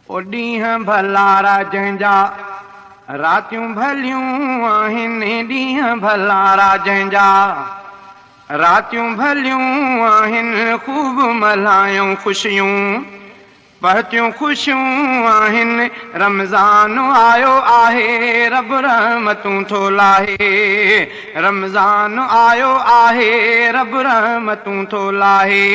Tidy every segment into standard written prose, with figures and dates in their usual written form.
ओ ॾींहं भलारा जंहिंजा रातियूं भलियूं आहिनि, ॾींहं भलारा जंहिंजा रातियूं भलियूं आहिनि, ख़ूब मल्हायूं ख़ुशियूं पहुतियूं ख़ुशियूं आहिनि। रमज़ान आयो आहे, रब रहमतूं थो लाहे। रमज़ान आयो आहे, रब रहमतूं थो लाहे।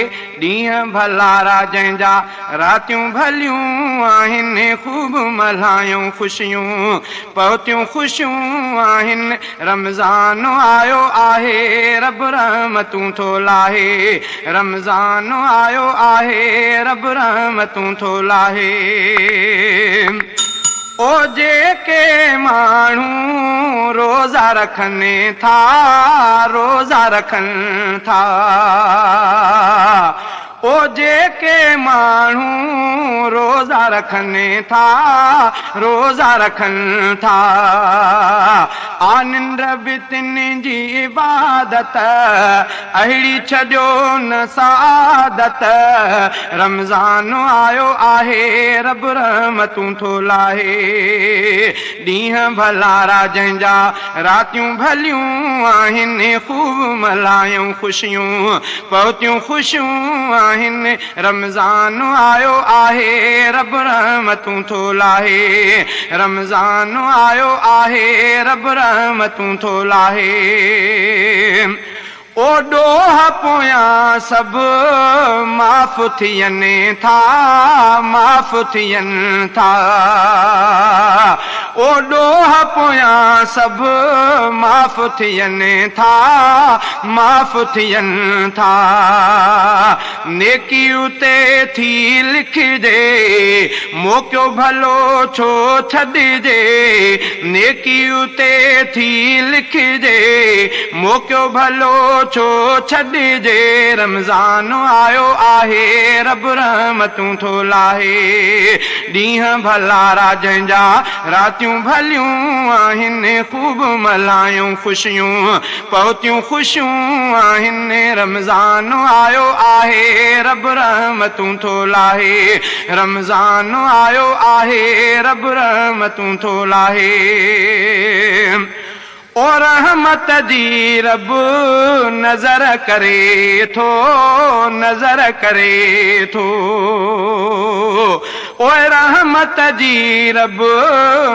ॾींहं भलारा जंहिंजा रातियूं भलियूं आहिनि, ख़ूब मल्हायूं ख़ुशियूं पहुतियूं ख़ुशियूं आहिनि। रमज़ान आयो आहे, रब रहमतूं थो लाहे। रमज़ान आयो आहे, रब रहमतूं थो लाहे। ओ जेके माण्हू रोज़ा रखनि था, रोज़ा रखनि था, ओ जेके माण्हू रोज़ा रखनि था, रोज़ा रखनि था, आनंद बितिन जी इबादत अहिड़ी छॾियो न सादत। रमज़ान आयो आहे, रब रहमतूं थो लाहे। ॾींहं भलारा जंहिंजा रातियूं भलियूं आहिनि, ख़ूब मल्हायूं ख़ुशियूं पहुतियूं ख़ुशियूं आहिनि। रमज़ान आयो आहे, रब रहमतूं थो लाहे। रमज़ान आयो आहे, रब रहमतूं थो लाहे। ओ ॾोह पोयां सभु माफ़ थियनि था, माफ़ थियनि था। ओ ॾोह पोयां सभु माफ़ थियनि था, माफ़ थियनि था। नेकी उते थी लिखिजे, मोकियो भलो छो छॾिजे। नेकी उते थी लिखिजे, मोकियो भलो छो छॾिजे। रमज़ान आयो आहे, रब रहमतूं थो लाहे। ॾींहं भलारा जंहिंजा रातियूं भलियूं आहिनि, ख़ूब मल्हायूं ख़ुशियूं पहुतियूं ख़ुशियूं आहिनि। रमज़ान आयो आहे, रब रहमतूं थो लाहे। रमज़ान आयो आहे, रब रहमतूं थो लाहे। ओ रहमत जी रब नज़र करे थो, नज़र करे थो। ओ रहमत जी रब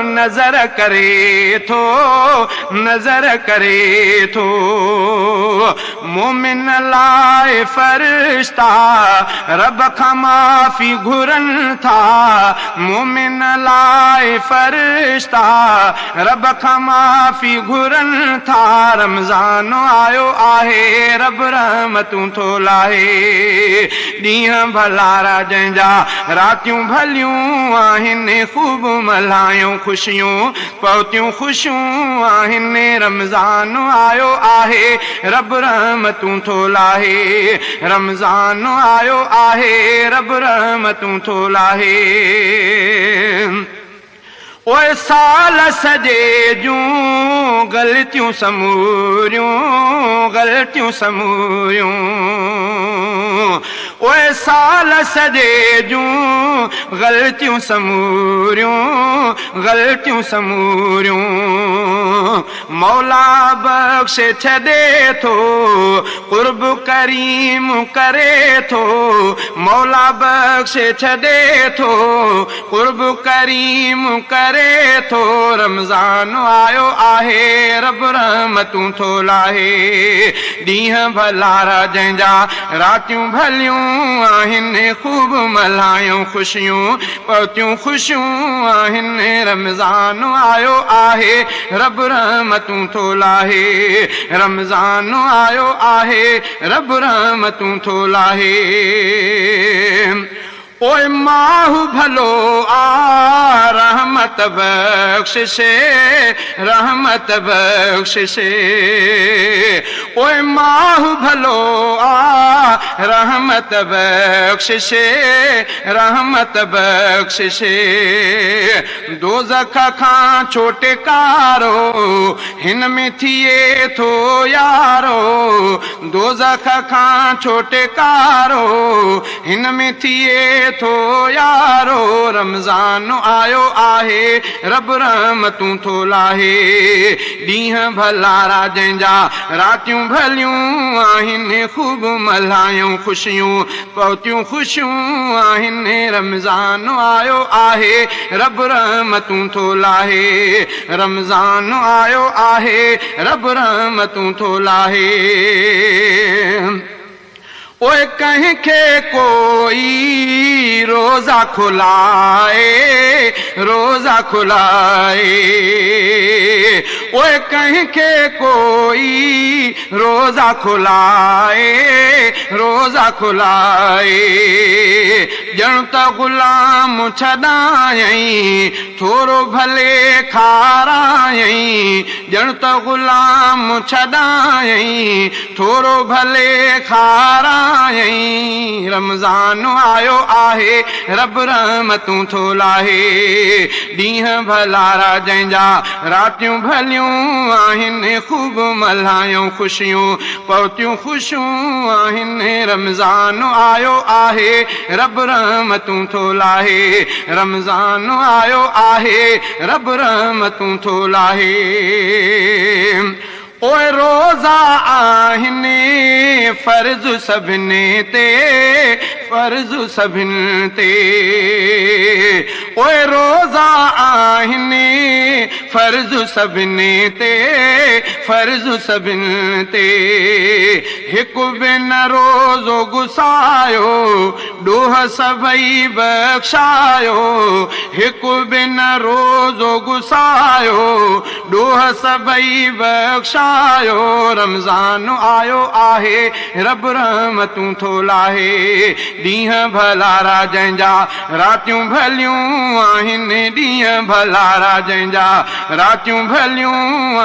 नज़र करे थो, नज़र करे थो। मोमिन लाइ फ़रिश्ता रब खां माफ़ी घुरनि था। मोमिन लाइ फ़रिश्ता रब खां माफ़ी घुरनि था। रमज़ान आयो आहे, रब रहमतूं थो लाहे। ॾींहं भलारा जंहिंजा रातियूं भलियूं आहिनि, ख़ूब मल्हायूं ख़ुशियूं पहुतियूं ख़ुशियूं आहिनि। रमज़ान आयो आहे, रब रहमतूं थो लाहे। रमज़ान आयो आहे, रब रहमतूं थो लाहे। ओए साल सॼे जूं ग़लतियूं समूरियूं, ग़लतियूं समूरियूं। ओए साल सॼे जूं ग़लतियूं समूरियूं, ग़लतियूं समूरियूं। मौला बख़्श छॾे थो, क़ुर्ब करीम करे थो। मौला बख़्श छॾे थो, क़ुर्ब करीम करे थो। रमज़ान आयो आहे, रब रहमतूं थो लाहे। ॾींहं भलारा जंहिंजा रातियूं भलियूं आहिनि, ख़ूब मल्हायूं ख़ुशियूं पहुतियूं ख़ुशियूं आहिनि। रमज़ान आयो आहे, रब रहमतूं थो लाहे। रमज़ान आयो आहे, रब रहमतूं थो लाहे। ओए माहू भलो आ रहमत बख्शिशे, रहमत बख्शिशे। ओए माहू भलो आ रहमत बख्शिशे, रहमत बख्शिशे। दोज़ख खां छोटकारो हिन में थिए थो यारो। दोज़ख खां छोटकारो हिन में थिए थो यारो रमज़ान आयो आहे रब रहमतूं थो लाहे ॾींहं भलारा जंहिंजा रातियूं भलियूं आहिनि ख़ूब मल्हायूं ख़ुशियूं पहुतियूं ख़ुशियूं आहिनि रमज़ान आयो आहे रब रहमतूं थो लाहे रमज़ान आयो आहे रब रहमतूं थो लाहे ओए कंहिंखे कोई रोज़ा खुलाए रोज़ा खुलाए ओए कंहिंखे कोई रोज़ा खुलाए रोज़ा खुलाए ॼण त ग़ुलाम छॾायईं थोरो भले खारायईं ॼण त ग़ुलाम छॾायईं थोरो भले खारायईं रमज़ान आयो आहे रब रहमतूं थो लाहे ॾींहं भलारा जंहिंजा रातियूं भलियूं आहिनि ख़ूब मल्हायूं ख़ुशियूं पहुतियूं ख़ुशियूं आहिनि रमज़ान आयो आहे रब रहमतूं थो लाहे रमज़ान आयो आहे रब रहमतूं थो लाहे ओए रोज़ा आहिनि फ़र्ज़ सभिनी ते फ़र्ज़ सभिनी ते ओए रोज़ा आहिनि फ़र्ज़ सभिनी ते फ़र्ज़ सभिनी ते हिकु बि न रोज़ो गुसायो ॾोह सभई बख़्शायो हिकु बि न रोज़ो गुसायो ॾोह सभई बख़्शायो रमज़ान आयो आहे रब रहमतूं थो लाहे ॾींहं भलारा जंहिंजा रातियूं भलियूं आहिनि ॾींहं भलारा जंहिंजा रातियूं भलियूं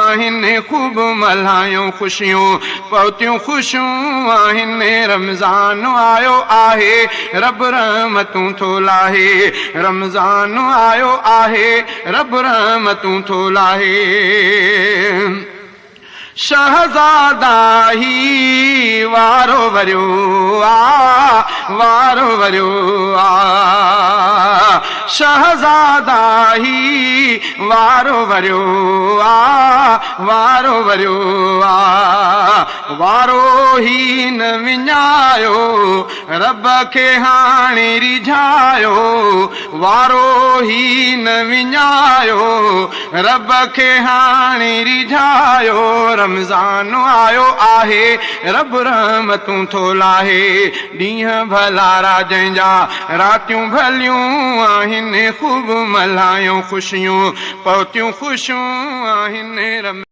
आहिनि ख़ूब मल्हायूं ख़ुशियूं पहुतियूं ख़ुशियूं आहिनि रमज़ान आयो आहे रब रहमतूं थो लाहे रमज़ान आयो आहे रब रहमतूं थो लाहे शहज़ादा ही वारो वरियो वारो वरियो शहज़ादा ही वारो वरियो वारो वरियो वारो ही न विञायो रब खे हाणे रिझायो वारो ही न विञायो रब खे हाणे रिझायो रमज़ान आयो आहे रब रहमतूं थो लाहे ॾींहं भलारा जंहिंजा रातियूं भलियूं आहिनि ख़ूब मल्हायूं ख़ुशियूं पहुतियूं ख़ुशियूं आहिनि